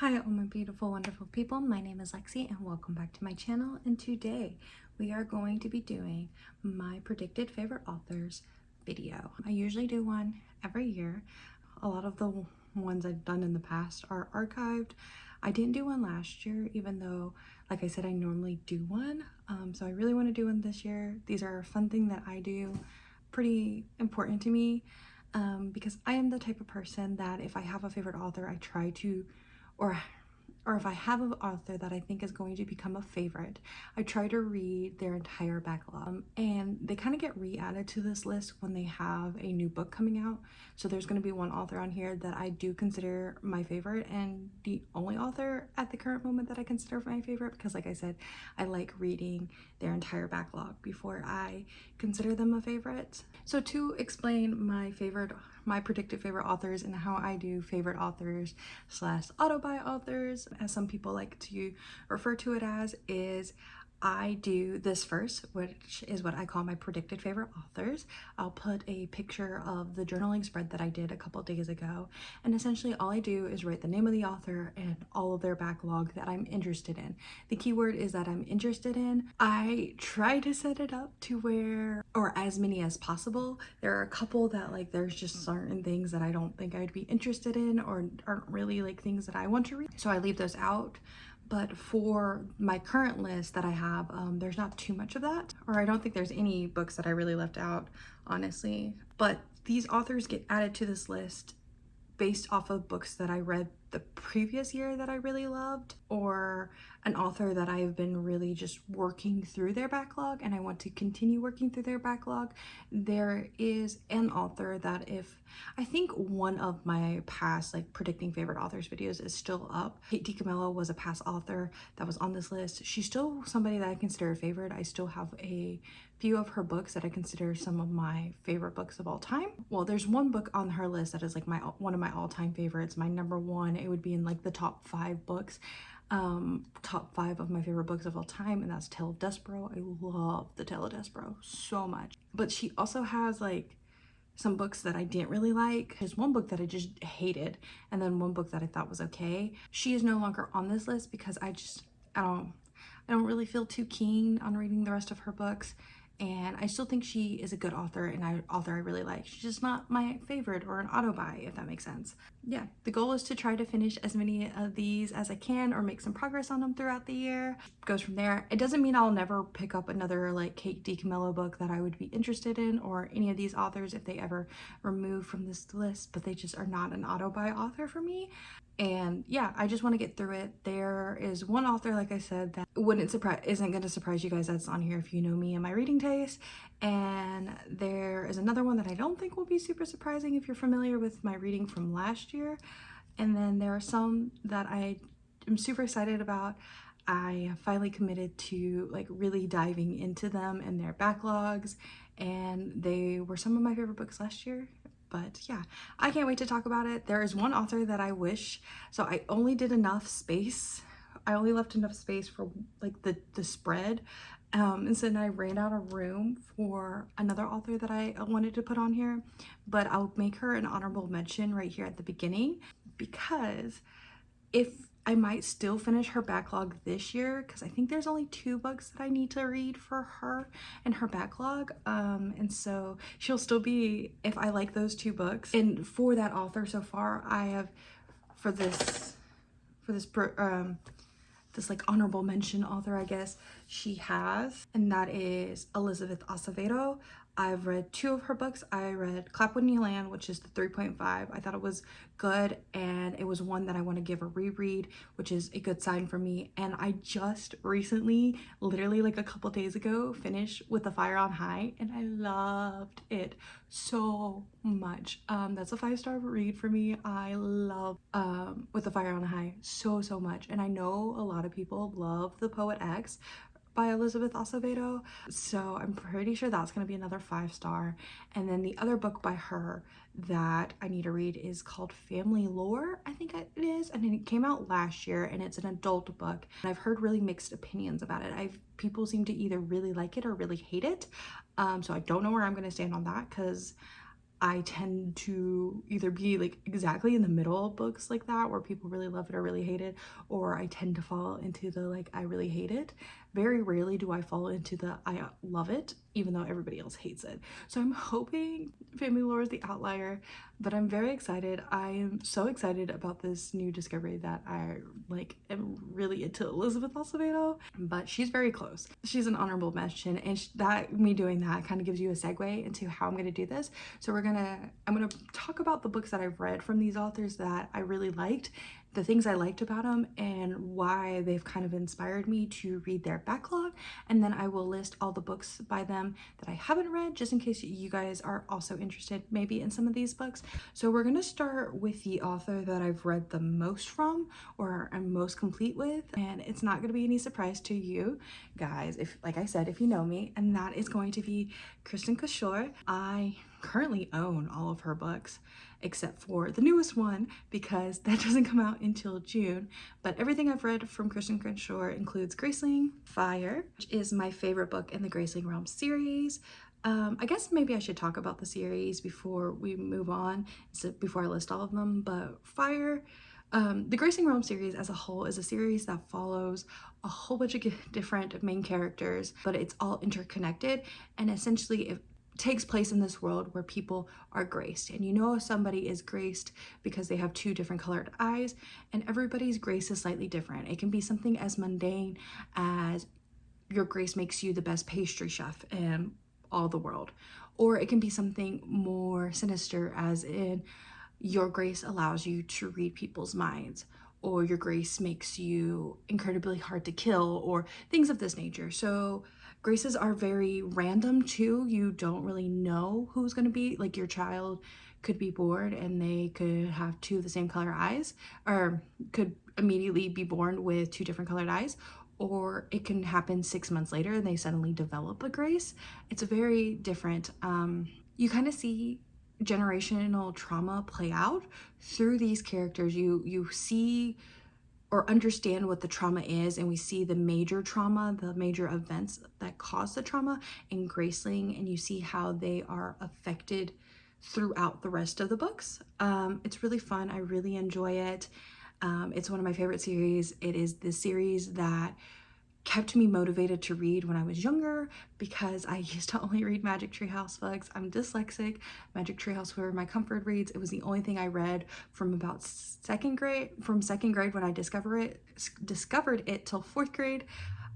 Hi all my beautiful wonderful people, my name is Lexi and welcome back to my channel, and today we are going to be doing my predicted favorite authors video. I usually do one every year. A lot of the ones I've done in the past are archived. I didn't do one last year, even though like I said I normally do one, so I really want to do one this year. These are a fun thing that I do, pretty important to me, because I am the type of person that if I have a favorite author I try to or if I have an author that I think is going to become a favorite, I try to read their entire backlog. And they kind of get re-added to this list when they have a new book coming out. So there's going to be one author on here that I do consider my favorite, and the only author at the current moment that I consider my favorite, because like I said, I like reading their entire backlog before I consider them a favorite. So to explain my predicted favorite authors and how I do favorite authors slash auto-buy authors, as some people like to refer to it as, is I do this first, which is what I call my predicted favorite authors. I'll put a picture of the journaling spread that I did a couple days ago, and essentially all I do is write the name of the author and all of their backlog that I'm interested in. The keyword is that I'm interested in. I try to set it up to where, or as many as possible. There are a couple that like there's just certain things that I don't think I'd be interested in or aren't really like things that I want to read, so I leave those out. But for my current list that I have, there's not too much of that, or I don't think there's any books that I really left out, honestly. But these authors get added to this list based off of books that I read the previous year that I really loved, or an author that I've been really just working through their backlog and I want to continue working through their backlog. There is an author that, if I think one of my past like predicting favorite authors videos is still up. Kate DiCamillo was a past author that was on this list. She's still somebody that I consider a favorite. I still have a few of her books that I consider some of my favorite books of all time. Well, there's one book on her list that is like one of my all-time favorites, my number one. It would be in like the top 5 books, top 5 of my favorite books of all time, and that's Tale of Despero. I love the Tale of Despero so much. But she also has like some books that I didn't really like. There's one book that I just hated, and then one book that I thought was okay. She is no longer on this list because I don't really feel too keen on reading the rest of her books. And I still think she is a good author and an author I really like. She's just not my favorite or an auto-buy, if that makes sense. Yeah, the goal is to try to finish as many of these as I can or make some progress on them throughout the year. Goes from there. It doesn't mean I'll never pick up another like Kate DiCamillo book that I would be interested in, or any of these authors if they ever remove from this list, but they just are not an auto-buy author for me. And yeah, I just want to get through it. There is one author, like I said, that isn't going to surprise you guys that's on here if you know me and my reading taste. And there is another one that I don't think will be super surprising if you're familiar with my reading from last year. And then there are some that I am super excited about. I finally committed to like really diving into them and their backlogs, and they were some of my favorite books last year. But yeah, I can't wait to talk about it. There is one author that I wish, so I only did enough space. I only left enough space for like the spread. And so then I ran out of room for another author that I wanted to put on here, but I'll make her an honorable mention right here at the beginning, because if I might still finish her backlog this year, because I think there's only 2 books that I need to read for her and her backlog, and so she'll still be, if I like those 2 books. And for that author so far, I have this like honorable mention author, I guess she has, and that is Elizabeth Acevedo. I've read 2 of her books. I read Clap When You Land, which is the 3.5. I thought it was good, and it was one that I want to give a reread, which is a good sign for me. And I just recently, literally like a couple days ago, finished With the Fire on High, and I loved it so much. That's a 5-star read for me. I love With the Fire on High so much, and I know a lot of people love The Poet X by Elizabeth Acevedo, so I'm pretty sure that's going to be another 5-star. And then the other book by her that I need to read is called Family Lore, I think it is, and it came out last year, and it's an adult book, and I've heard really mixed opinions about it. People seem to either really like it or really hate it, so I don't know where I'm going to stand on that, because I tend to either be like exactly in the middle of books like that where people really love it or really hate it, or I tend to fall into the like I really hate it. Very rarely do I fall into the I love it even though everybody else hates it. So I'm hoping Family Lore is the outlier, but I'm very excited. I am so excited about this new discovery that I like am really into Elizabeth Acevedo, but she's very close. She's an honorable mention, and that me doing that kind of gives you a segue into how I'm going to do this. So I'm going to talk about the books that I've read from these authors that I really liked, the things I liked about them, and why they've kind of inspired me to read their backlog. And then I will list all the books by them that I haven't read, just in case you guys are also interested maybe in some of these books. So we're going to start with the author that I've read the most from, or I'm most complete with, and it's not going to be any surprise to you guys, if, like I said, if you know me, and that is going to be Kristin Cashore. I currently own all of her books except for the newest one because that doesn't come out until June. But everything I've read from Kristin Cashore includes Graceling Fire, which is my favorite book in the Graceling Realm series. I guess maybe I should talk about the series before we move on, so before I list all of them. But Fire, the Graceling Realm series as a whole is a series that follows a whole bunch of different main characters, but it's all interconnected, and essentially it takes place in this world where people are graced, and you know if somebody is graced because they have two different colored eyes, and everybody's grace is slightly different. It can be something as mundane as your grace makes you the best pastry chef in all the world, or it can be something more sinister as in your grace allows you to read people's minds, or your grace makes you incredibly hard to kill, or things of this nature. So graces are very random too. You don't really know who's going to be, like your child could be born and they could have two of the same color eyes, or could immediately be born with two different colored eyes, or it can happen 6 months later and they suddenly develop a grace. It's very different. You kind of see generational trauma play out through these characters. You see or understand what the trauma is, and we see the major trauma, the major events that cause the trauma in Graceling, and you see how they are affected throughout the rest of the books. It's really fun. I really enjoy it. It's one of my favorite series. It is the series that kept me motivated to read when I was younger, because I used to only read Magic Tree House books. I'm dyslexic. Magic Tree House were my comfort reads. It was the only thing I read from about second grade when I discovered it till fourth grade.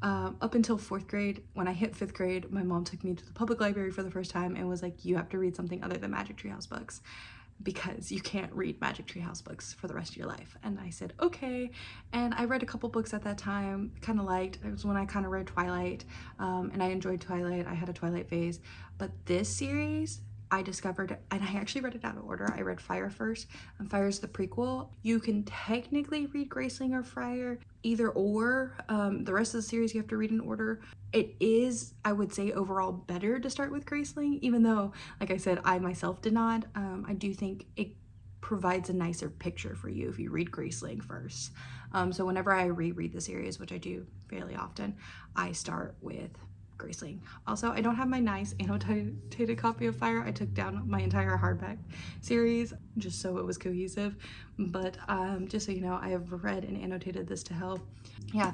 Up until fourth grade. When I hit fifth grade, my mom took me to the public library for the first time and was like, you have to read something other than Magic Tree House books, because you can't read Magic Tree House books for the rest of your life. And I said, okay. And I read a couple books at that time, kind of liked. It was when I kind of read Twilight, and I enjoyed Twilight. I had a Twilight phase. But this series, I discovered, and I actually read it out of order. I read Fire first, and Fire's the prequel. You can technically read Graceling or Fire, either or. The rest of the series you have to read in order. It is, I would say, overall better to start with Graceling, even though, like I said, I myself did not. I do think it provides a nicer picture for you if you read Graceling first. So whenever I reread the series, which I do fairly often, I start with Graceling. Also, I don't have my nice annotated copy of Fire. I took down my entire hardback series just so it was cohesive, but just so you know, I have read and annotated this to help. Yeah,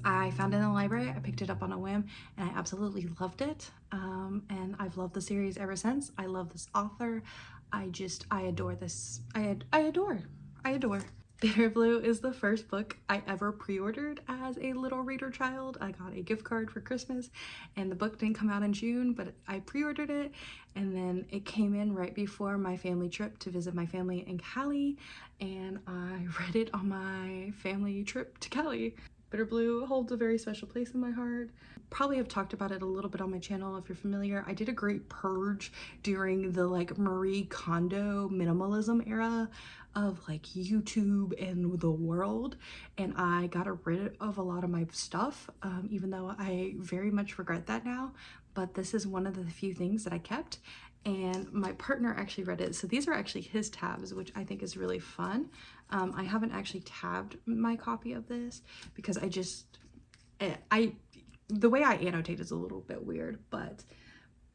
I found it in the library. I picked it up on a whim and I absolutely loved it, and I've loved the series ever since. I love this author. I adore this. I adore. Bitter Blue is the first book I ever pre-ordered as a little reader child. I got a gift card for Christmas, and the book didn't come out in June, but I pre-ordered it, and then it came in right before my family trip to visit my family in Cali, and I read it on my family trip to Cali. Bitter Blue holds a very special place in my heart. Probably have talked about it a little bit on my channel if you're familiar. I did a great purge during the like Marie Kondo minimalism era of like YouTube and the world, and I got rid of a lot of my stuff, even though I very much regret that now. But this is one of the few things that I kept, and my partner actually read it. So these are actually his tabs, which I think is really fun. I haven't actually tabbed my copy of this because the way I annotate is a little bit weird, but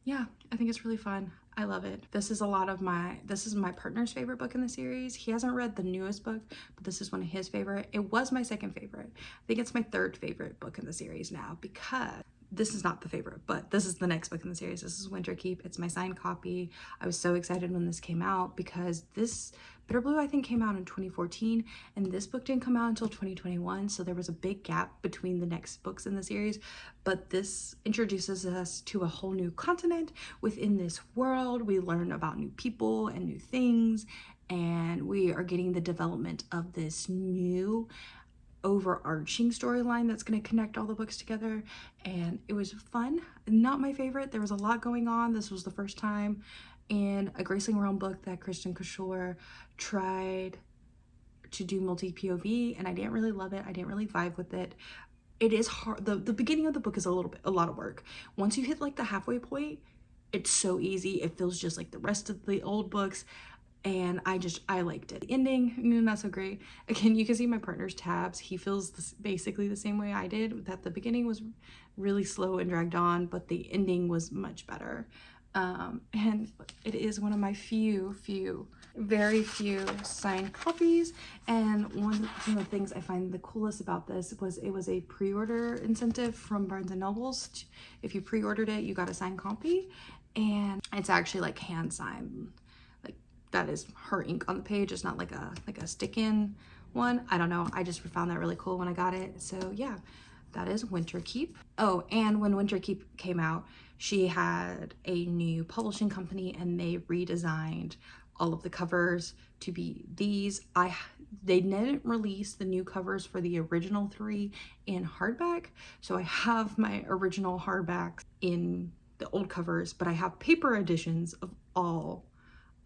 yeah, I think it's really fun. I love it. This is my partner's favorite book in the series. He hasn't read the newest book, but this is one of his favorite. It was my second favorite. I think it's my third favorite book in the series now, because this is not the favorite, but this is the next book in the series. This is Winter Keep. It's my signed copy. I was so excited when this came out because this Bitter Blue, I think, came out in 2014, and this book didn't come out until 2021, so there was a big gap between the next books in the series. But this introduces us to a whole new continent within this world. We learn about new people and new things, and we are getting the development of this new overarching storyline that's going to connect all the books together. And it was fun. Not my favorite. There was a lot going on. This was the first time in a Graceling Realm book that Kristin Cashore tried to do multi-POV, and I didn't really love it. I didn't really vibe with it. It is hard. The beginning of the book is a lot of work. Once you hit like the halfway point, it's so easy. It feels just like the rest of the old books, and I liked it. The ending, not so great. Again, you can see my partner's tabs. He feels basically the same way I did, that the beginning was really slow and dragged on, but the ending was much better. And it is one of my very few signed copies. And one of the things I find the coolest about this was it was a pre-order incentive from Barnes & Noble's. If you pre-ordered it, you got a signed copy, and it's actually like hand signed. Like, that is her ink on the page. It's not like a stick-in one. I don't know. I just found that really cool when I got it. So yeah, that is Winter Keep. Oh, and when Winter Keep came out, she had a new publishing company, and they redesigned all of the covers to be these. They didn't release the new covers for the original 3 in hardback, so I have my original hardbacks in the old covers, but I have paper editions of all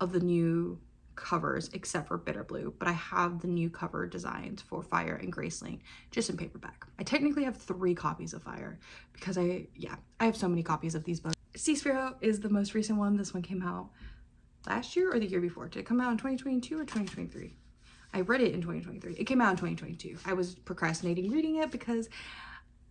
of the new covers except for Bitter Blue, but I have the new cover designs for Fire and Graceling just in paperback. I technically have 3 copies of Fire because I have so many copies of these books. Sea Sparrow is the most recent one. This one came out last year or the year before. Did it come out in 2022 or 2023? I read it in 2023. It came out in 2022. I was procrastinating reading it because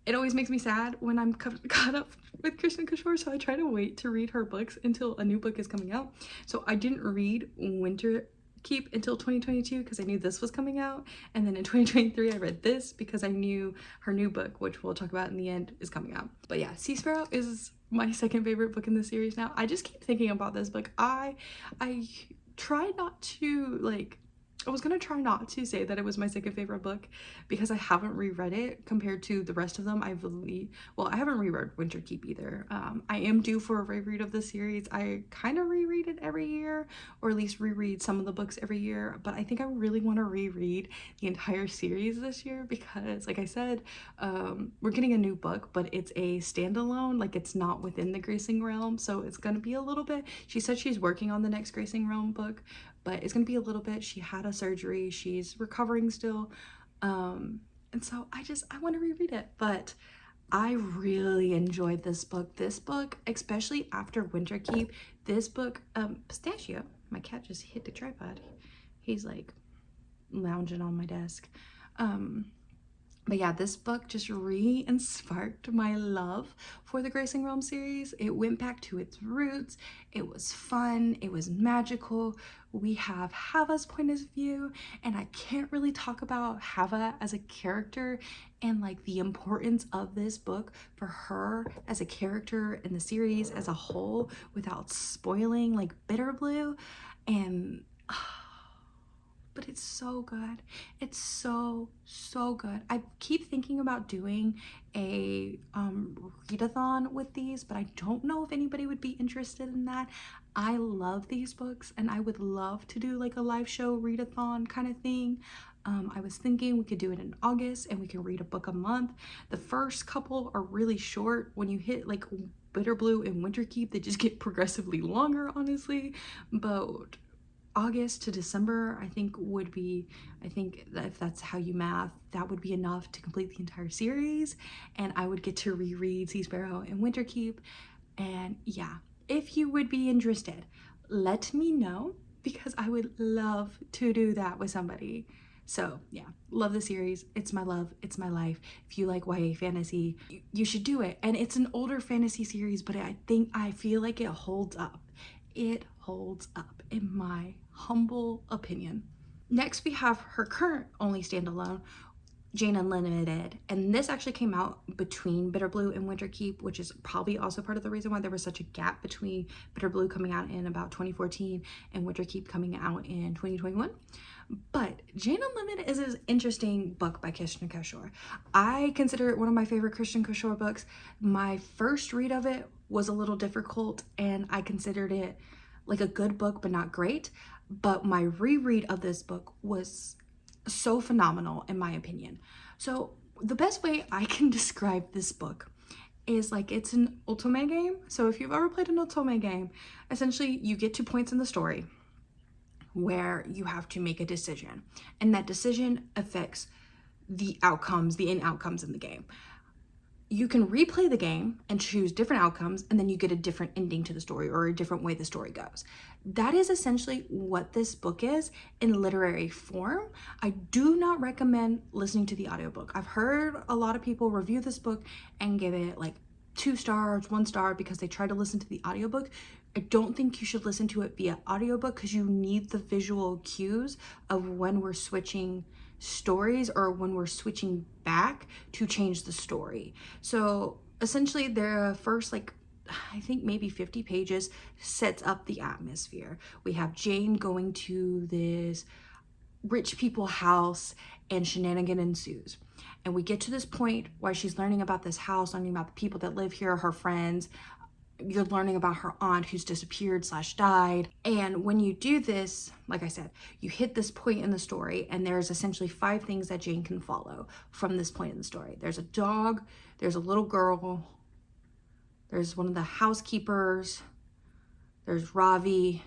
it always makes me sad when I'm caught up with Kristin Cashore, so I try to wait to read her books until a new book is coming out. So I didn't read Winter Keep until 2022 because I knew this was coming out, and then in 2023 I read this because I knew her new book, which we'll talk about in the end, is coming out. But yeah, Sea Sparrow is my second favorite book in the series now. I just keep thinking about this book. I try not to I was gonna try not to say that it was my second favorite book because I haven't reread it compared to the rest of them. I haven't reread Winter Keep either. I am due for a reread of the series. I kind of reread it every year, or at least reread some of the books every year, but I think I really want to reread the entire series this year because, like I said, we're getting a new book, but it's a standalone, like it's not within the Graceling Realm, so it's gonna be a little bit. She said she's working on the next Graceling Realm book, but it's gonna be a little bit. She had a surgery, she's recovering still, and so I want to reread it. But I really enjoyed this book, especially after Winter Keep. This book, Pistachio, my cat just hit the tripod, he's like lounging on my desk. But yeah, this book just re-sparked my love for the Graceling Realm series. It went back to its roots. It was fun. It was magical. We have Hava's point of view, and I can't really talk about Hava as a character and like the importance of this book for her as a character in the series as a whole without spoiling like Bitter Blue. And but it's so good. It's so good. I keep thinking about doing a readathon with these, but I don't know if anybody would be interested in that. I love these books, and I would love to do like a live show readathon kind of thing. I was thinking we could do it in August and we can read a book a month. The first couple are really short. When you hit like Bitter Blue and Winter Keep, they just get progressively longer, honestly. But August to December, I think that if that's how you math, that would be enough to complete the entire series, and I would get to reread Sea Sparrow and Winter Keep. And yeah, if you would be interested, let me know because I would love to do that with somebody. So yeah, love the series. It's my love, it's my life. If you like YA fantasy, you should do it. And it's an older fantasy series, but I feel like it holds up. it holds up in my humble opinion. Next, we have her current only standalone, Jane Unlimited, and this actually came out between Bitter Blue and Winter Keep, which is probably also part of the reason why there was such a gap between Bitter Blue coming out in about 2014 and Winter Keep coming out in 2021. But Jane Unlimited is an interesting book by Kristin Cashore. I consider it one of my favorite Kristin Cashore books. My first read of it was a little difficult, and I considered it like a good book, but not great. But my reread of this book was so phenomenal, in my opinion. So the best way I can describe this book is like it's an otome game. So if you've ever played an otome game, essentially you get to points in the story where you have to make a decision, and that decision affects the outcomes, the end outcomes in the game. You can replay the game and choose different outcomes, and then you get a different ending to the story or a different way the story goes. That is essentially what this book is in literary form. I do not recommend listening to the audiobook. I've heard a lot of people review this book and give it like 2 stars, 1 star because they try to listen to the audiobook. I don't think you should listen to it via audiobook because you need the visual cues of when we're switching stories or when we're switching back to change the story. So essentially the first I think maybe 50 pages sets up the atmosphere. We have Jane going to this rich people house and shenanigan ensues. And we get to this point where she's learning about this house, learning about the people that live here, her friends. You're learning about her aunt who's disappeared / died. And when you do this, like I said, you hit this point in the story, and there's essentially 5 things that Jane can follow from this point in the story. There's a dog, there's a little girl, there's one of the housekeepers, there's Ravi,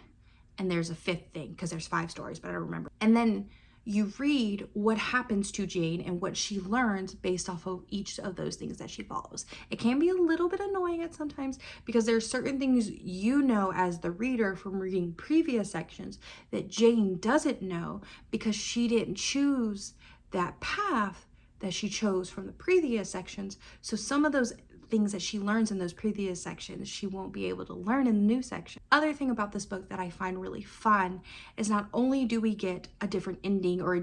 and there's a 5th thing, because there's 5 stories, but I don't remember. And then you read what happens to Jane and what she learns based off of each of those things that she follows. It can be a little bit annoying at sometimes because there's certain things you know as the reader from reading previous sections that Jane doesn't know because she didn't choose that path that she chose from the previous sections. So some of those things that she learns in those previous sections, she won't be able to learn in the new section. Other thing about this book that I find really fun is not only do we get a different ending or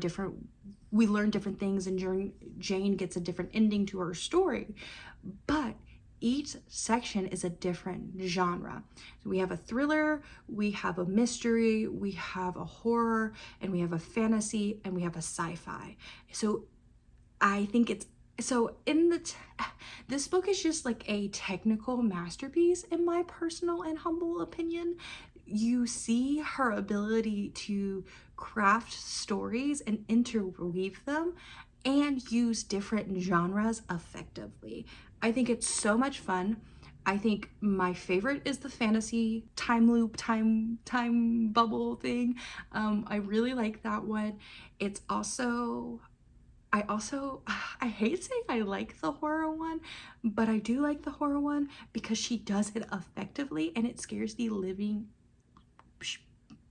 we learn different things and Jane gets a different ending to her story, but each section is a different genre. So we have a thriller, we have a mystery, we have a horror, and we have a fantasy, and we have a sci-fi. So I think this book is just like a technical masterpiece in my personal and humble opinion. You see her ability to craft stories and interweave them and use different genres effectively. I think it's so much fun. I think my favorite is the fantasy time loop, time bubble thing. I really like that one. It's also, I hate saying I like the horror one, but I do like the horror one because she does it effectively and it scares the living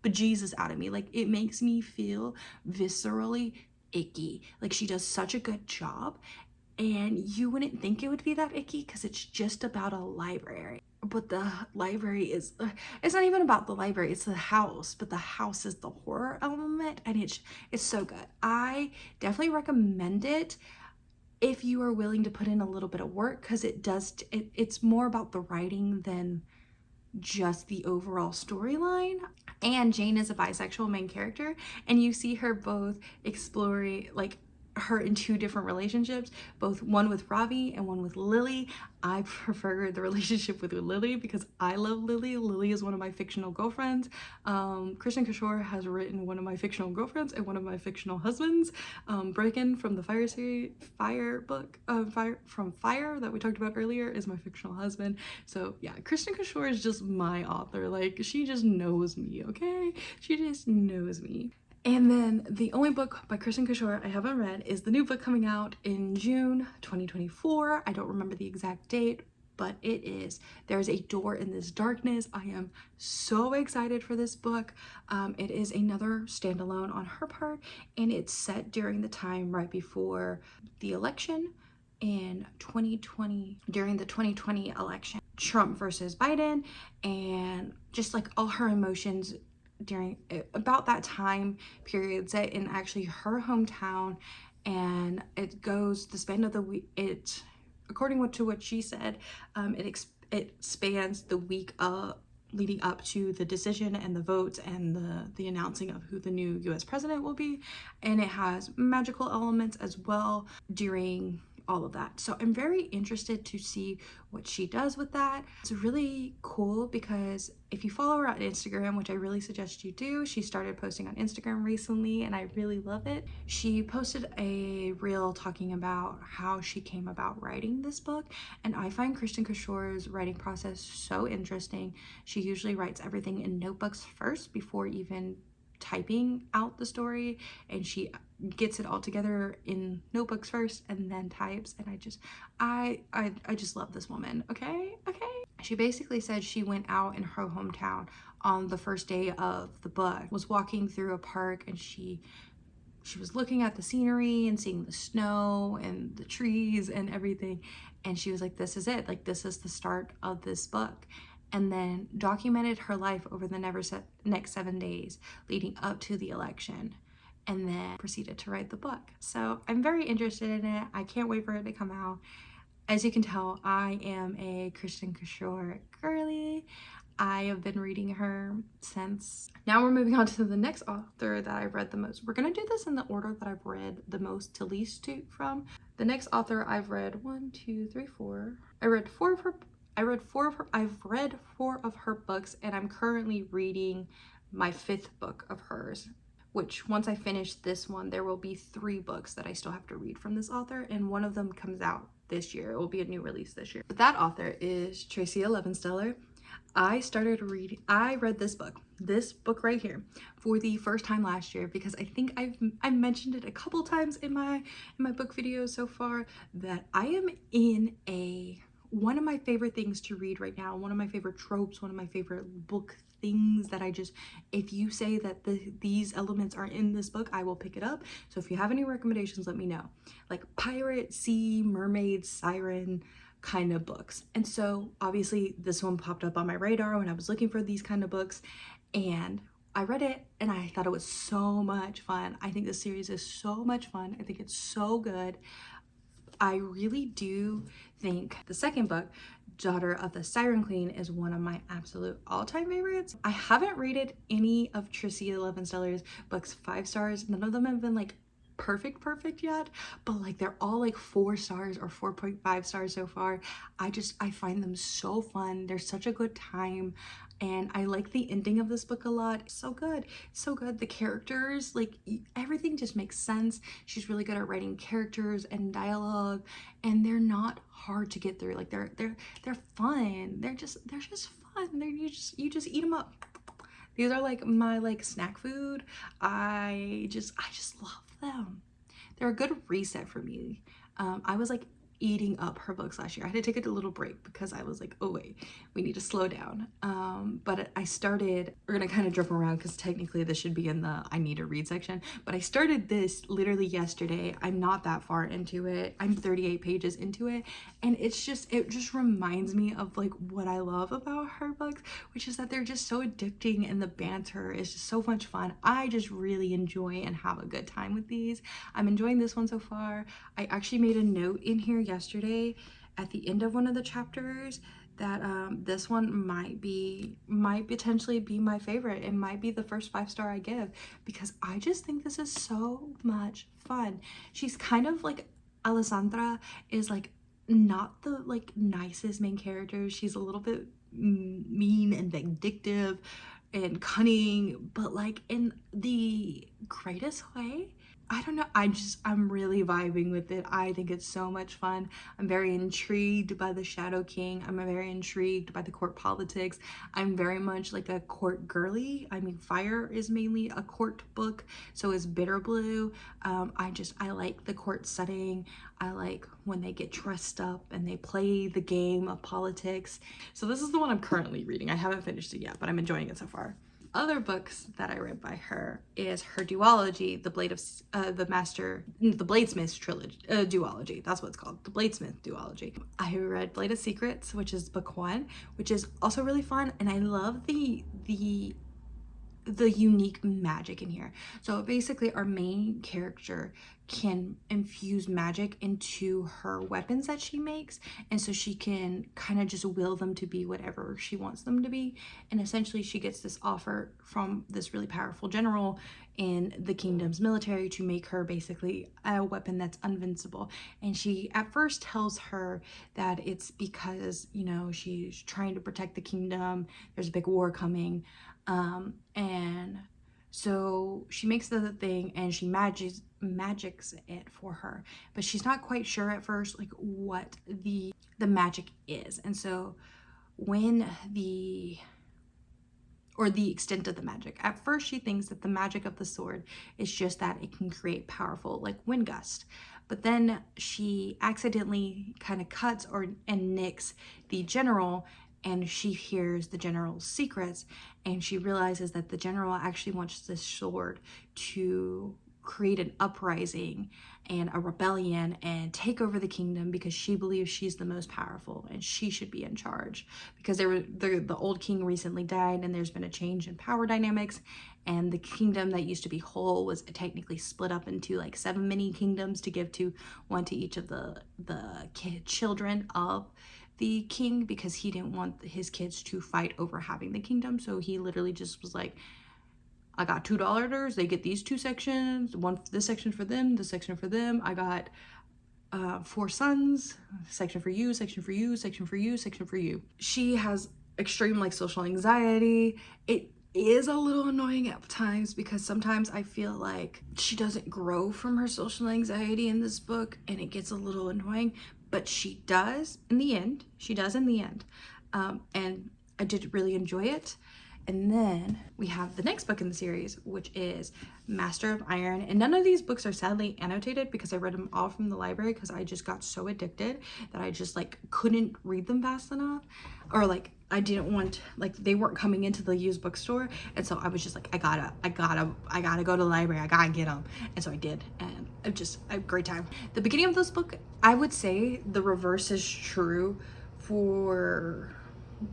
bejesus out of me. Like, it makes me feel viscerally icky. Like, she does such a good job, and you wouldn't think it would be that icky because it's just about a library. But the library is, it's not even about the library, it's the house, but the house is the horror element, and it's so good. I definitely recommend it if you are willing to put in a little bit of work, because it's more about the writing than just the overall storyline. And Jane is a bisexual main character, and you see her both exploring her in 2 different relationships, both one with Ravi and one with Lily. I prefer the relationship with Lily because I love Lily. Lily is one of my fictional girlfriends. Kristin Cashore has written one of my fictional girlfriends and one of my fictional husbands. Breakin from the Fire book that we talked about earlier is my fictional husband. So yeah, Kristin Cashore is just my author. Like, she just knows me, okay? She just knows me. And then the only book by Kristin Cashore I haven't read is the new book coming out in June 2024. I don't remember the exact date, but it is There's a Door in This Darkness. I am so excited for this book. It is another standalone on her part, and it's set during the time right before the election in 2020, during the 2020 election. Trump versus Biden, and just like all her emotions during about that time period, set in actually her hometown. And it goes the span of the week. It, according to what she said, it spans the week leading up to the decision and the votes and the announcing of who the new US president will be. And it has magical elements as well during all of that. So I'm very interested to see what she does with that. It's really cool because if you follow her on Instagram, which I really suggest you do, she started posting on Instagram recently and I really love it. She posted a reel talking about how she came about writing this book, and I find Kristin Cashore's writing process so interesting. She usually writes everything in notebooks first before even typing out the story, and she gets it all together in notebooks first and then types. And I just love this woman. Okay. She basically said she went out in her hometown on the first day of the book, was walking through a park, and she was looking at the scenery and seeing the snow and the trees and everything, and she was like, this is it, like this is the start of this book. And then documented her life over the next 7 days leading up to the election, and then proceeded to write the book. So I'm very interested in it. I can't wait for it to come out. As you can tell, I am a Kristin Cashore girly. I have been reading her since. Now we're moving on to the next author that I've read the most. We're gonna do this in the order that I've read the most to least to from. The next author I've read I've read four of her books, and I'm currently reading my 5th book of hers, which once I finish this one, there will be 3 books that I still have to read from this author, and one of them comes out this year. It will be a new release this year. But that author is Tricia Levenseller. I read this book right here for the first time last year, because I think I've mentioned it a couple times in my book videos so far, that I am in one of my favorite things to read right now, one of my favorite tropes, one of my favorite book things that if you say that these elements are in this book, I will pick it up. So if you have any recommendations, let me know. Like pirate, sea, mermaid, siren kind of books. And so obviously this one popped up on my radar when I was looking for these kind of books, and I read it and I thought it was so much fun. I think this series is so much fun. I think it's so good. I really do think the second book, Daughter of the Siren Queen, is one of my absolute all-time favorites. I haven't rated any of Tricia Levenseller's books 5 stars. None of them have been like perfect yet, but like they're all like 4 stars or 4.5 stars so far. I find them so fun. They're such a good time, and I like the ending of this book a lot. So good. The characters, like everything just makes sense. She's really good at writing characters and dialogue, and they're not hard to get through. Like they're fun. They're just fun. You just eat them up. These are like my snack food. I just love them. They're a good reset for me. I was like eating up her books last year. I had to take a little break because I was like, oh wait, we need to slow down. But we're gonna kind of jump around because technically this should be in the I need to read section, but I started this literally yesterday. I'm not that far into it. I'm 38 pages into it, and it just reminds me of like what I love about her books, which is that they're just so addicting, and the banter is just so much fun. I just really enjoy and have a good time with these. I'm enjoying this one so far. I actually made a note in here yesterday at the end of one of the chapters that this one might potentially be my favorite. It might be the first 5-star I give, because I just think this is so much fun. She's kind of like Alessandra is like not the like nicest main character. She's a little bit mean and vindictive and cunning, but like in the greatest way. I don't know, I'm really vibing with it. I think it's so much fun. I'm very intrigued by the Shadow King. I'm very intrigued by the court politics. I'm very much like a court girly. I mean, Fire is mainly a court book, so is Bitter Blue. I like the court setting. I like when they get dressed up and they play the game of politics. So this is the one I'm currently reading. I haven't finished it yet, but I'm enjoying it so far. other books that I read by her is her duology, the Bladesmith trilogy, duology. That's what it's called, the Bladesmith duology. I read Blade of Secrets, which is book 1, which is also really fun, and I love the unique magic in here. So basically our main character can infuse magic into her weapons that she makes, and so she can kind of just will them to be whatever she wants them to be. And essentially she gets this offer from this really powerful general in the kingdom's military to make her basically a weapon that's invincible. And she at first tells her that it's because, you know, she's trying to protect the kingdom, there's a big war coming, and so she makes the thing and she magics it for her, but she's not quite sure at first like what the magic is. And so when the extent of the magic, at first she thinks that the magic of the sword is just that it can create powerful like wind gust, but then she accidentally kind of cuts and nicks the general, and she hears the general's secrets, and she realizes that the general actually wants this sword to create an uprising and a rebellion and take over the kingdom, because she believes she's the most powerful and she should be in charge, because the old king recently died and there's been a change in power dynamics, and the kingdom that used to be whole was technically split up into like 7 mini kingdoms to give to one to each of the children of the king, because he didn't want his kids to fight over having the kingdom. So he literally just was like, I got $2, they get these 2 sections, this section for them, this section for them. I got 4 sons, section for you, section for you, section for you, section for you. She has extreme like social anxiety. It is a little annoying at times, because sometimes I feel like she doesn't grow from her social anxiety in this book, and it gets a little annoying, but she does in the end. And I did really enjoy it. And then we have the next book in the series, which is Master of Iron. And none of these books are sadly annotated, because I read them all from the library, because I just got so addicted that I just like couldn't read them fast enough, or like I didn't want, like they weren't coming into the used bookstore, and so I was just like, I gotta go to the library, I gotta get them. And so I did, and I had a great time. The beginning of this book, I would say the reverse is true for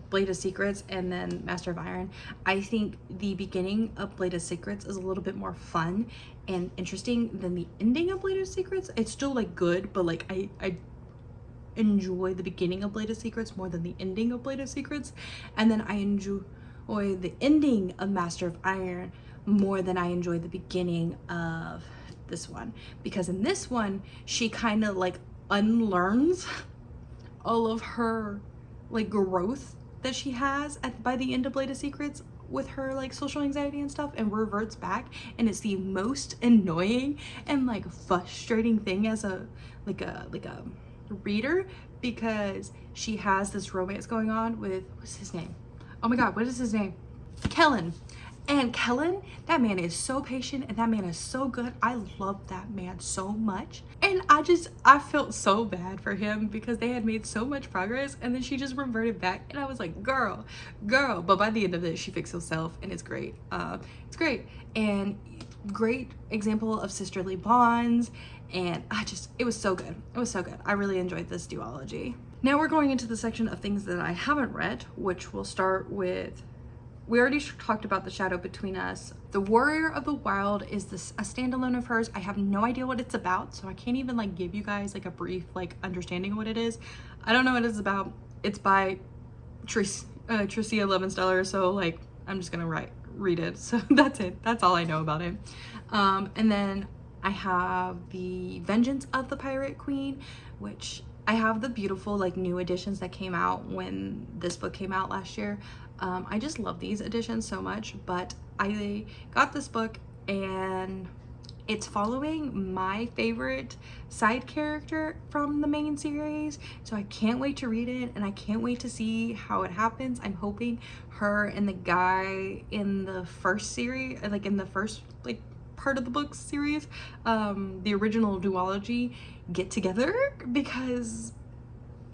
Blade of Secrets and then Master of Iron. I think the beginning of Blade of Secrets is a little bit more fun and interesting than the ending of Blade of Secrets. It's still like good, but like I enjoy the beginning of Blade of Secrets more than the ending of Blade of Secrets, and then I enjoy the ending of Master of Iron more than I enjoy the beginning of this one, because in this one she kind of like unlearns all of her like growth that she has by the end of Blade of Secrets with her like social anxiety and stuff, and reverts back, and it's the most annoying and like frustrating thing as a reader, because she has this romance going on with, what's his name? Oh my god, what is his name? Kellen. And Kellen, that man is so patient, and that man is so good. I love that man so much. And I felt so bad for him, because they had made so much progress, and then she just reverted back, and I was like, girl. But by the end of it, she fixed herself, and it's great. It's great. And great example of sisterly bonds, and it was so good. It was so good. I really enjoyed this duology. Now we're going into the section of things that I haven't read, which will start with, we already talked about The Shadow Between Us. The Warrior of the Wild is a standalone of hers. I have no idea what it's about, so I can't even like give you guys like a brief like understanding of what it is. I don't know what it's about. It's by Tricia Levenseller, so like I'm just gonna read it. So that's it. That's all I know about it. And then I have The Vengeance of the Pirate Queen, which I have the beautiful like new editions that came out when this book came out last year. I just love these editions so much, but I got this book and it's following my favorite side character from the main series, so I can't wait to read it, and I can't wait to see how it happens. I'm hoping her and the guy in the first series, like in the first like part of the book series, the original duology, get together, because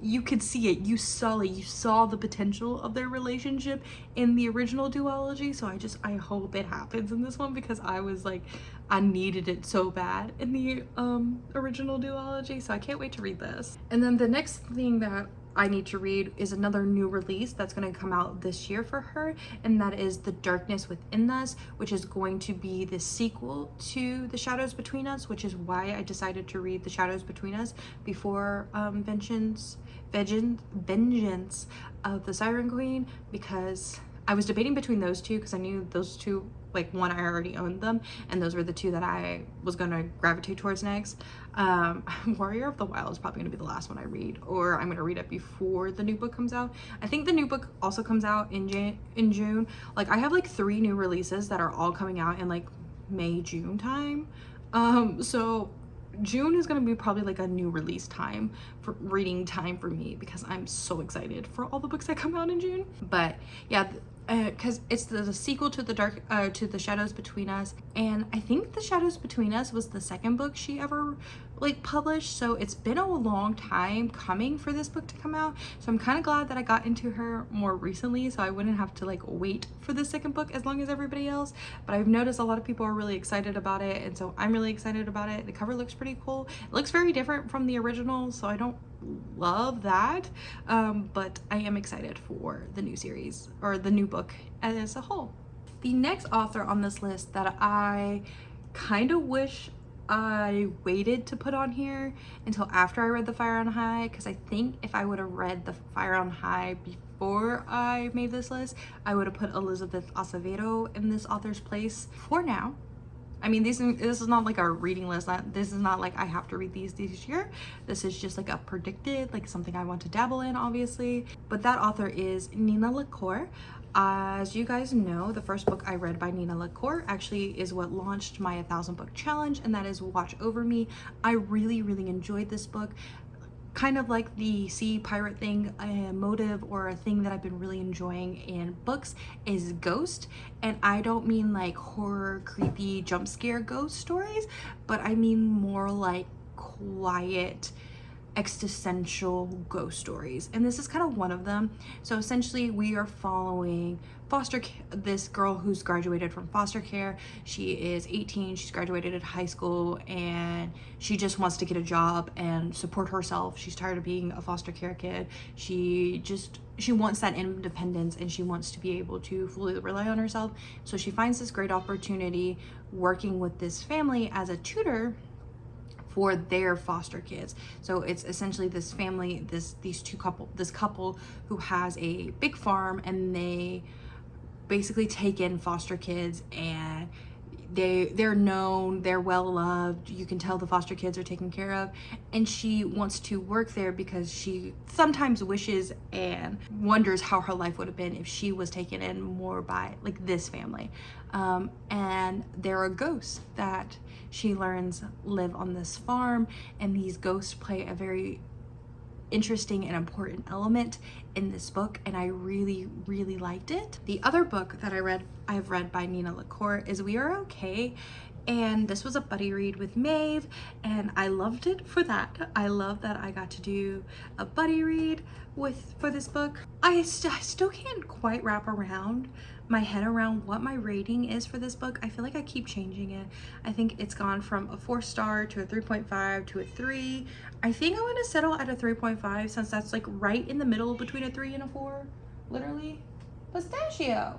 you could see it, you saw the potential of their relationship in the original duology. So I hope it happens in this one, because I was like, I needed it so bad in the original duology. So I can't wait to read this. And then the next thing that I need to read is another new release that's going to come out this year for her, and that is The Darkness Within Us, which is going to be the sequel to The Shadows Between Us, which is why I decided to read The Shadows Between Us before Vengeance of the Siren Queen, because I was debating between those two, because I knew those two, like, one, I already owned them, and those were the two that I was gonna gravitate towards next. Warrior of the Wild is probably gonna be the last one I read, or I'm gonna read it before the new book comes out. I think the new book also comes out in June. Like, I have like 3 new releases that are all coming out in like May, June time. So June is gonna be probably like a new release time for reading time for me, because I'm so excited for all the books that come out in June. But yeah, because it's the sequel to The Shadows Between Us, and I think The Shadows Between Us was the second book she ever like published, so it's been a long time coming for this book to come out. So I'm kind of glad that I got into her more recently, so I wouldn't have to like wait for the second book as long as everybody else. But I've noticed a lot of people are really excited about it, and so I'm really excited about it. The cover looks pretty cool. It looks very different from the original, so I don't love that, but I am excited for the new series, or the new book as a whole. The next author on this list that I kind of wish I waited to put on here until after I read The Fire on High, because I think if I would have read The Fire on High before I made this list, I would have put Elizabeth Acevedo in this author's place. For now, I mean, this is not like a reading list. This is not like I have to read these year. This is just like a predicted, like something I want to dabble in, obviously. But that author is Nina LaCour. As you guys know, the first book I read by Nina LaCour actually is what launched my 1,000 book challenge, and that is Watch Over Me. I really enjoyed this book. Kind of like the sea pirate thing, a motive or a thing that I've been really enjoying in books is ghost. And I don't mean like horror, creepy, jump scare ghost stories, but I mean more like quiet, existential ghost stories, and this is kind of one of them. So essentially we are following this girl who's graduated from foster care. She is 18, she's graduated at high school, and she just wants to get a job and support herself. She's tired of being a foster care kid. She wants that independence, and she wants to be able to fully rely on herself. So she finds this great opportunity working with this family as a tutor for their foster kids. So it's essentially this family, this couple who has a big farm, and they basically take in foster kids, and they're known, they're well loved. You can tell the foster kids are taken care of, and she wants to work there because she sometimes wishes and wonders how her life would have been if she was taken in more by like this family. And there are ghosts that she learns live on this farm, and these ghosts play a very interesting and important element in this book, and I really liked it. The other book that I've read by Nina LaCour is We Are Okay, and this was a buddy read with Maeve, and I loved it for that. I love that I got to do a buddy read for this book. I still can't quite wrap my head around what my rating is for this book. I feel like I keep changing it. I think it's gone from a 4-star to a 3.5 to a 3. I think I'm gonna settle at a 3.5, since that's like right in the middle between a 3 and a 4, literally. Pistachio,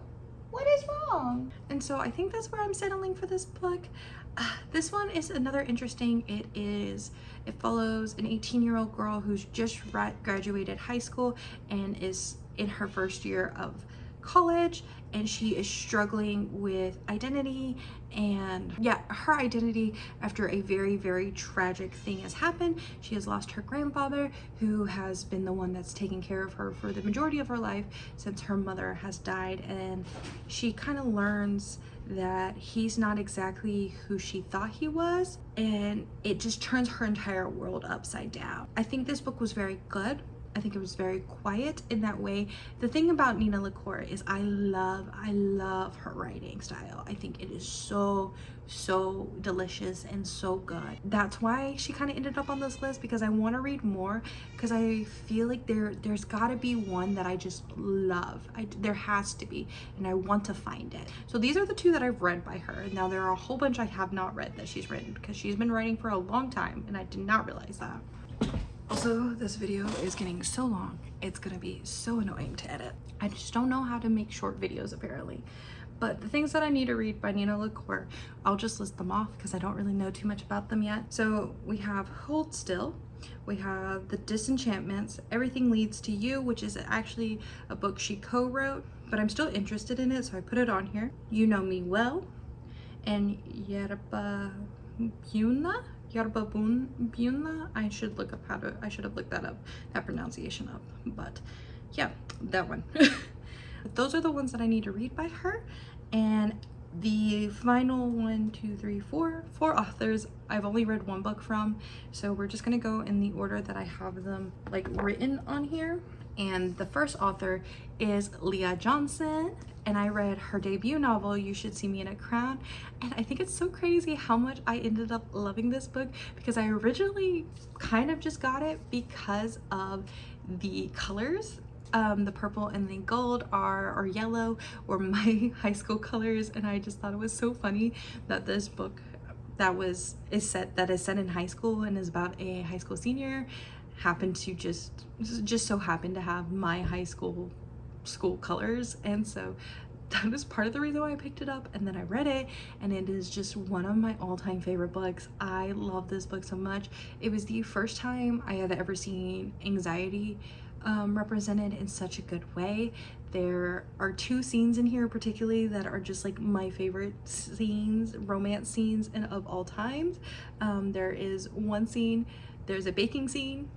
what is wrong? And so I think that's where I'm settling for this book. This one is another interesting. It follows an 18-year-old girl who's just graduated high school and is in her first year of college, and she is struggling with identity. And yeah, her identity after a very tragic thing has happened. She has lost her grandfather, who has been the one that's taken care of her for the majority of her life since her mother has died, and she kind of learns that he's not exactly who she thought he was, and it just turns her entire world upside down. I think this book was very good. I think it was very quiet in that way. The thing about Nina LaCour is I love her writing style. I think it is so delicious and so good. That's why she kind of ended up on this list, because I want to read more, because I feel like there's got to be one that I just love. There has to be, and I want to find it. So these are the two that I've read by her. Now there are a whole bunch I have not read that she's written, because she's been writing for a long time and I did not realize that. Also, this video is getting so long, it's gonna be so annoying to edit. I just don't know how to make short videos apparently. But the things that I need to read by Nina LaCour, I'll just list them off because I don't really know too much about them yet. So we have Hold Still, we have The Disenchantments, Everything Leads to You, which is actually a book she co-wrote, but I'm still interested in it, so I put it on here. You Know Me Well, and Yerba Buna. I should have looked that pronunciation up, but yeah, that one. Those are the ones that I need to read by her. And the final 4 authors I've only read one book from, so we're just gonna go in the order that I have them like written on here. And the first author is Leah Johnson, and I read her debut novel, You Should See Me in a Crown, and I think it's so crazy how much I ended up loving this book, because I originally kind of just got it because of the colors. The purple and the gold or yellow were my high school colors, and I just thought it was so funny that this book that is set in high school and is about a high school senior happened to just so happened to have my high school colors. And so that was part of the reason why I picked it up, and then I read it, and it is just one of my all-time favorite books. I love this book so much. It was the first time I had ever seen anxiety represented in such a good way. There are 2 scenes in here particularly that are just like my favorite scenes, romance scenes of all times. There is one scene, there's a baking scene,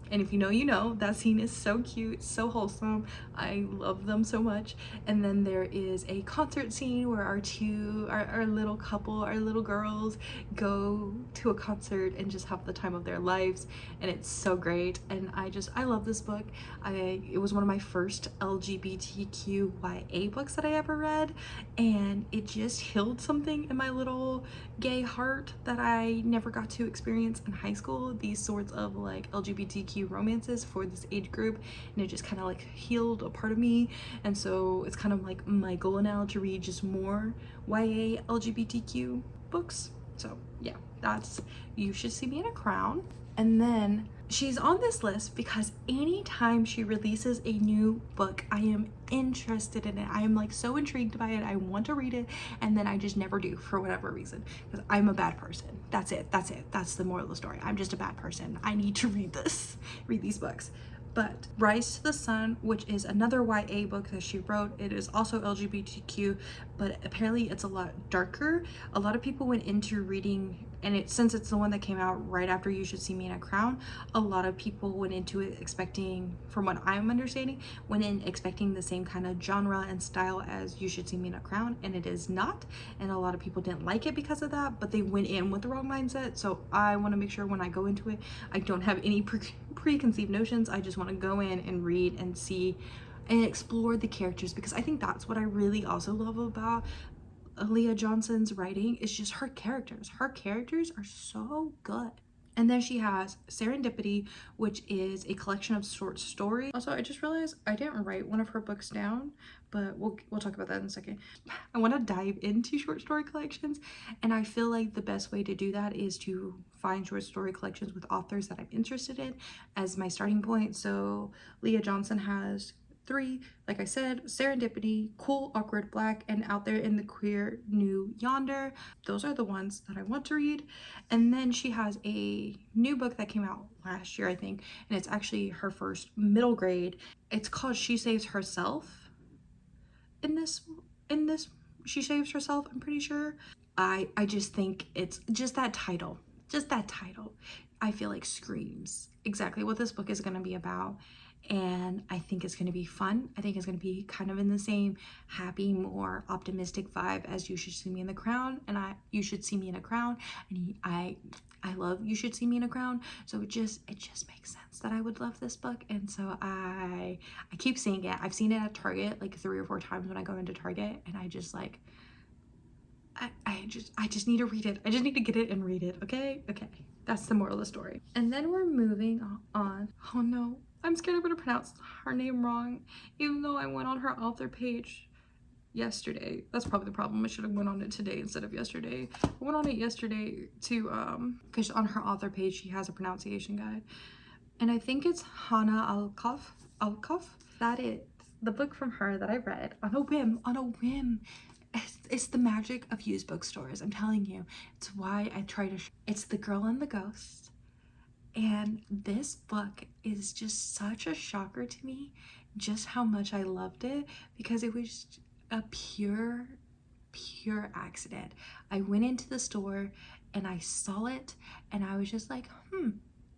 and if you know, you know, that scene is so cute, so wholesome. I love them so much. And then there is a concert scene where our little couple, our little girls go to a concert and just have the time of their lives, and it's so great. And I love this book. It was one of my first LGBTQIA books that I ever read, and it just healed something in my little gay heart that I never got to experience in high school. These sorts of like LGBTQ romances for this age group, and it just kind of like healed a part of me. And so it's kind of like my goal now to read just more YA LGBTQ books. So yeah, that's You Should See Me in a Crown. And then she's on this list because anytime she releases a new book, I am interested in it. I am like so intrigued by it. I want to read it, and then I just never do for whatever reason, because I'm a bad person. That's it. That's the moral of the story. I'm just a bad person. I need to read these books. But Rise to the Sun, which is another YA book that she wrote, it is also LGBTQ, but apparently it's a lot darker. A lot of people went into reading, and since it's the one that came out right after You Should See Me in a Crown, a lot of people went into it expecting, from what I'm understanding, expecting the same kind of genre and style as You Should See Me in a Crown, and it is not. And a lot of people didn't like it because of that, but they went in with the wrong mindset. So I want to make sure when I go into it, I don't have any preconceived notions. I just want to go in and read and see and explore the characters, because I think that's what I really also love about Leah Johnson's writing, is just her characters. Her characters are so good. And then she has Serendipity, which is a collection of short stories. Also, I just realized I didn't write one of her books down, but we'll talk about that in a second. I want to dive into short story collections, and I feel like the best way to do that is to find short story collections with authors that I'm interested in as my starting point. So Leah Johnson has 3, like I said: Serendipity, Cool, Awkward, Black, and Out There in the Queer New Yonder. Those are the ones that I want to read. And then she has a new book that came out last year, I think, and it's actually her first middle grade. It's called She Saves Herself. In this She Saves Herself, I'm pretty sure. I just think it's just that title I feel like screams exactly what this book is going to be about. and I think it's going to be fun. I think it's going to be kind of in the same happy, more optimistic vibe as You Should See Me in the Crown, and You Should See Me in a Crown, and I love You Should See Me in a Crown, so it just makes sense that I would love this book. And so I keep seeing it. I've seen it at Target like 3 or 4 times when I go into Target, and I just like I just need to read it. I just need to get it and read it. Okay, that's the moral of the story. And then we're moving on. Oh no, I'm scared I'm gonna pronounce her name wrong, even though I went on her author page yesterday. That's probably the problem. I should have went on it today instead of yesterday. I went on it yesterday to because on her author page she has a pronunciation guide, and I think it's Hanna Alkaf. That is the book from her that I read on a whim. It's the magic of used bookstores. I'm telling you, it's why I try to. It's The Girl and the Ghost. And this book is just such a shocker to me, just how much I loved it, because it was a pure accident. I went into the store and I saw it and I was just like,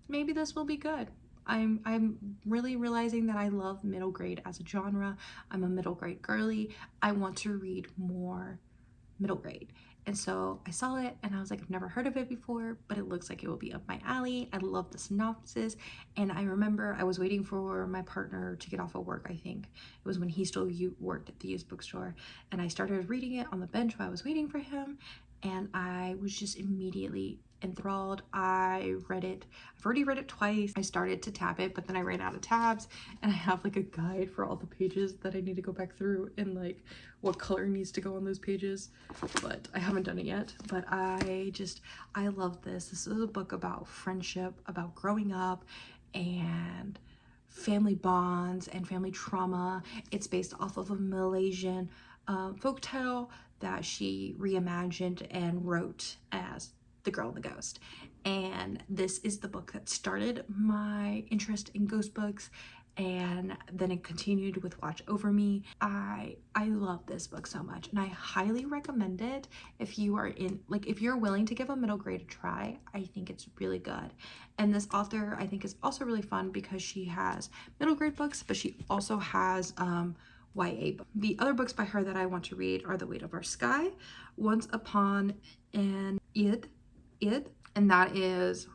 maybe this will be good. I'm really realizing that I love middle grade as a genre. I'm a middle grade girly. I want to read more middle grade. And so I saw it and I was like, I've never heard of it before, but it looks like it will be up my alley. I love the synopsis. And I remember I was waiting for my partner to get off of work. I think it was when he still worked at the used bookstore. And I started reading it on the bench while I was waiting for him. And I was just immediately enthralled. I read it. I've already read it twice. I started to tab it, but then I ran out of tabs, and I have like a guide for all the pages that I need to go back through and like what color needs to go on those pages, but I haven't done it yet. But I love this. This is a book about friendship, about growing up and family bonds and family trauma. It's based off of a Malaysian folktale that she reimagined and wrote as The Girl and the Ghost. And this is the book that started my interest in ghost books, and then it continued with Watch Over Me. I love this book so much, and I highly recommend it if you are if you're willing to give a middle grade a try. I think it's really good. And this author I think is also really fun because she has middle grade books, but she also has YA. The other books by her that I want to read are The Weight of Our Sky, Once Upon an Id, and that is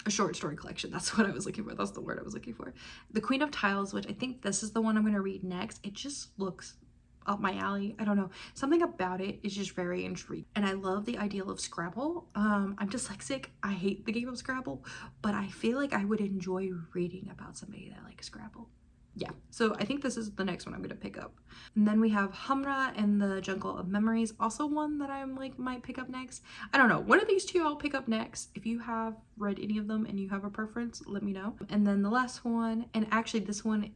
a short story collection. That's what I was looking for. That's the word I was looking for. The Queen of Tiles, which I think this is the one I'm going to read next. It just looks up my alley. I don't know, something about it is just very intriguing, and I love the ideal of Scrabble. I'm dyslexic. I hate the game of Scrabble, but I feel like I would enjoy reading about somebody that likes Scrabble. Yeah, so I think this is the next one I'm going to pick up. And then we have Humra and the Jungle of Memories, also one that I'm like might pick up next. I don't know, one of these two I'll pick up next. If you have read any of them and you have a preference, let me know. And then the last one, and actually this one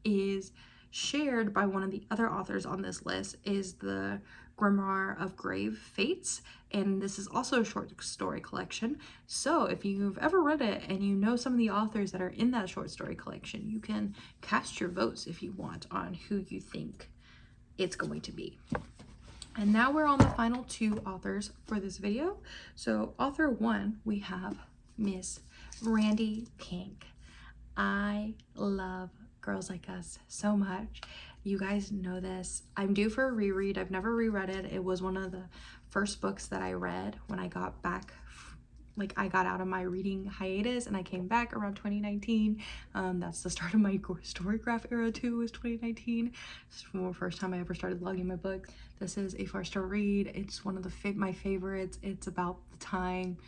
is shared by one of the other authors on this list, is the Grimoire of Grave Fates, and this is also a short story collection. So if you've ever read it and you know some of the authors that are in that short story collection, you can cast your votes if you want on who you think it's going to be. And now we're on the final 2 authors for this video. So author 1, we have Miss Randi Pink. I love Girls Like Us so much. You guys know this. I'm due for a reread. I've never reread it. It was one of the first books that I read when I got back, like I got out of my reading hiatus and I came back around 2019. That's the start of my Storygraph era too, was 2019. This is the first time I ever started logging my books. This is a 4-star read. It's one of my favorites. It's about the time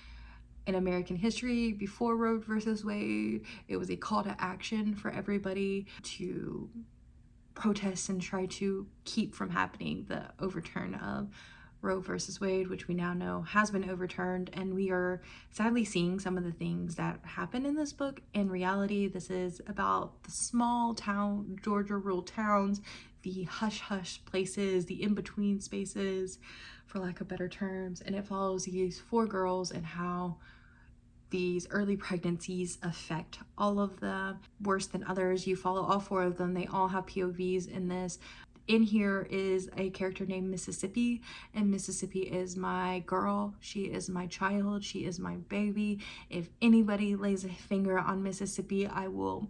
in American history before Roe versus Wade. It was a call to action for everybody to protest and try to keep from happening the overturn of Roe versus Wade, which we now know has been overturned, and we are sadly seeing some of the things that happen in this book. In reality, this is about the small town, Georgia rural towns, the hush-hush places, the in-between spaces, for lack of better terms, and it follows these 4 girls and how these early pregnancies affect all of them worse than others. You follow all 4 of them. They all have POVs in this. in here is a character named Mississippi, and Mississippi is my girl. She is my child. She is my baby. If anybody lays a finger on Mississippi, I will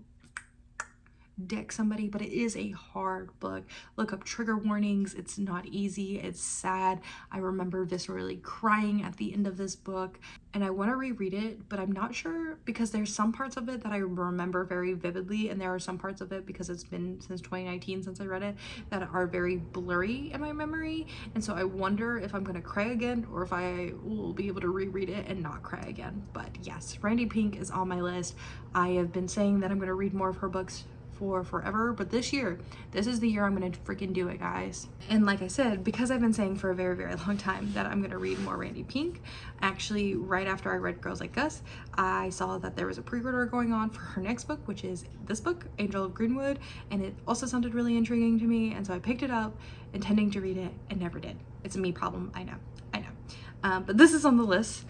deck somebody. But it is a hard book. Look up trigger warnings. It's not easy. It's sad. I remember viscerally crying at the end of this book, and I want to reread it, but I'm not sure, because there's some parts of it that I remember very vividly, and there are some parts of it, because it's been since 2019 since I read it, that are very blurry in my memory. And so I wonder if I'm gonna cry again, or if I will be able to reread it and not cry again. But yes, Randi Pink is on my list. I have been saying that I'm gonna read more of her books for forever, but this is the year I'm gonna freaking do it, guys. And like I said, because I've been saying for a very, very long time that I'm gonna read more Randi Pink, actually right after I read Girls Like Us, I saw that there was a pre-order going on for her next book, which is this book, Angel of Greenwood, and it also sounded really intriguing to me, and so I picked it up intending to read it and never did. It's a me problem, I know. But this is on the list.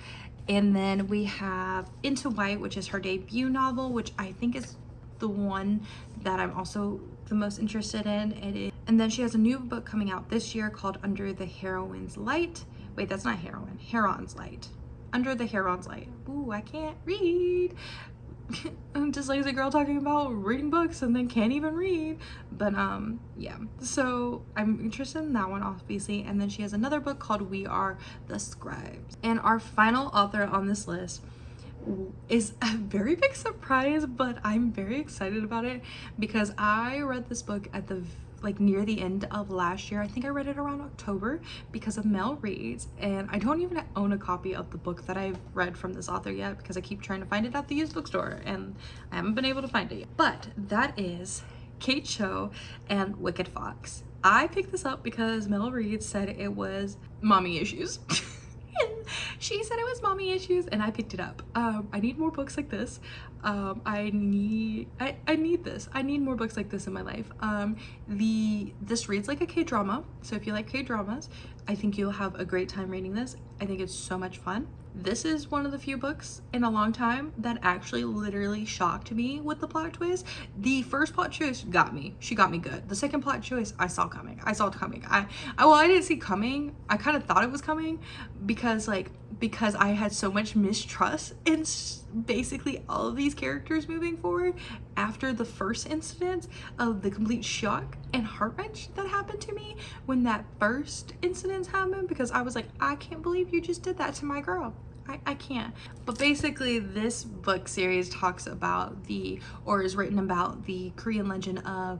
And then we have Into White, which is her debut novel, which I think is the one that I'm also the most interested in. And then she has a new book coming out this year called Under the Heroine's Light. Wait, that's not heroine, Heron's Light. Under the Heron's Light. Ooh, I can't read. I'm just lazy girl talking about reading books and then can't even read. But yeah, so I'm interested in that one, obviously. And then she has another book called We Are the Scribes. And our final author on this list is a very big surprise, but I'm very excited about it, because I read this book at the near the end of last year. I think I read it around October because of Mel Reads, and I don't even own a copy of the book that I've read from this author yet, because I keep trying to find it at the used bookstore and I haven't been able to find it yet. But that is Kate Cho and Wicked Fox. I picked this up because Mel Reads said it was mommy issues. She said it was mommy issues, and I picked it up. I need more books like this. I need this. I need more books like this in my life. This reads like a K-drama, so if you like K-dramas, I think you'll have a great time reading this. I think it's so much fun. This is one of the few books in a long time that actually literally shocked me with the plot twist. The first plot twist got me. She got me good. The second plot twist I saw coming. I didn't see coming. I kind of thought it was coming because I had so much mistrust in basically all of these characters moving forward after the first incident of the complete shock and heart wrench that happened to me when that first incident happened, because I was like, I can't believe you just did that to my girl. I can't. But basically this book series talks about is written about the Korean legend of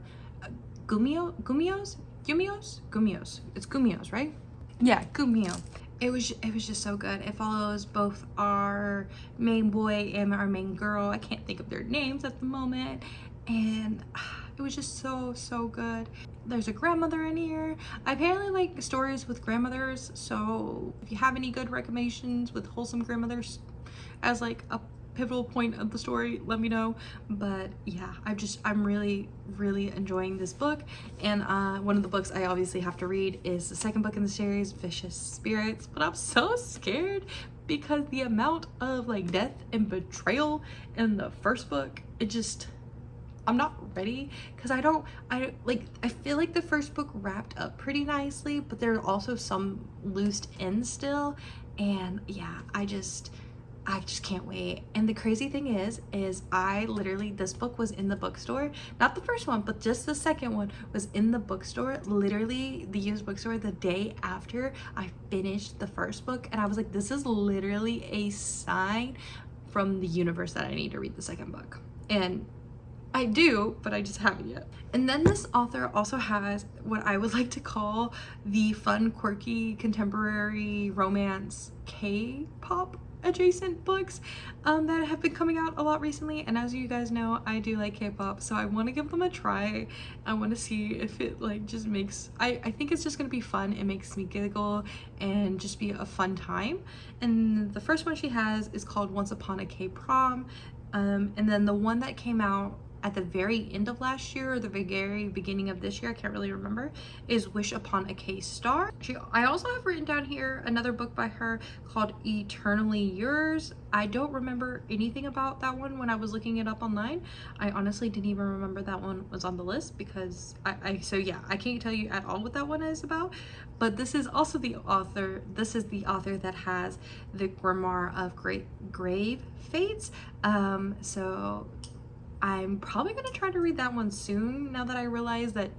Gumios. It's Gumios, right? Yeah, Gumio. It was just so good. It follows both our main boy and our main girl. I can't think of their names at the moment, and it was just so good. There's a grandmother in here. I apparently like stories with grandmothers, so if you have any good recommendations with wholesome grandmothers as like a pivotal point of the story, let me know. But yeah, I'm really enjoying this book. And one of the books I obviously have to read is the second book in the series, Vicious Spirits, but I'm so scared because the amount of like death and betrayal in the first book, I'm not ready, because I feel like the first book wrapped up pretty nicely, but there are also some loose ends still. And yeah, I just can't wait. And the crazy thing is this book was in the bookstore, not the first one, but just the second one was in the bookstore, literally the used bookstore, the day after I finished the first book. And I was like, this is literally a sign from the universe that I need to read the second book. And I do, but I just haven't yet. And then this author also has what I would like to call the fun, quirky, contemporary romance K-pop adjacent books that have been coming out a lot recently. And as you guys know, I do like K-pop, so I want to give them a try. I want to see if it just makes, I think it's just gonna be fun. It makes me giggle and just be a fun time. And the first one she has is called Once Upon a K-Prom. And then the one that came out at the very end of last year or the very beginning of this year, I can't really remember, is Wish Upon a K-Star. I also have written down here another book by her called Eternally Yours. I don't remember anything about that one when I was looking it up online. I honestly didn't even remember that one was on the list because so yeah, I can't tell you at all what that one is about. But this is also the author, this is the author that has the Grimoire of Grave Fates. So I'm probably going to try to read that one soon, now that I realize that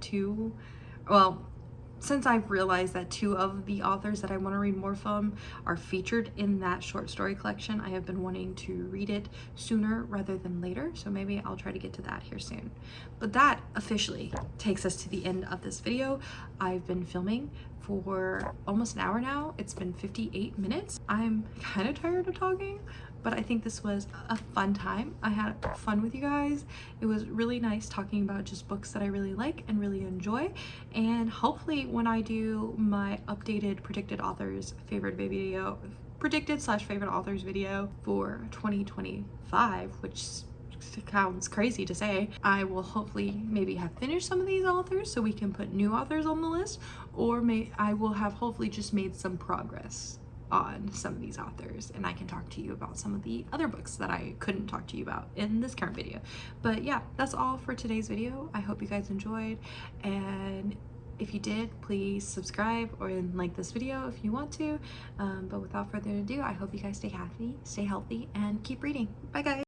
since I've realized that two of the authors that I want to read more from are featured in that short story collection. I have been wanting to read it sooner rather than later, so maybe I'll try to get to that here soon. But that officially takes us to the end of this video. I've been filming for almost an hour now. It's been 58 minutes. I'm kind of tired of talking, but I think this was a fun time. I had fun with you guys. It was really nice talking about just books that I really like and really enjoy. And hopefully when I do my updated predicted authors favorite video, predicted/favorite authors video for 2025, which sounds crazy to say, I will hopefully maybe have finished some of these authors so we can put new authors on the list, or I will have hopefully just made some progress on some of these authors, and I can talk to you about some of the other books that I couldn't talk to you about in this current video. But yeah, that's all for today's video. I hope you guys enjoyed, and if you did, please subscribe or like this video if you want to. But without further ado, I hope you guys stay happy, stay healthy, and keep reading. Bye guys.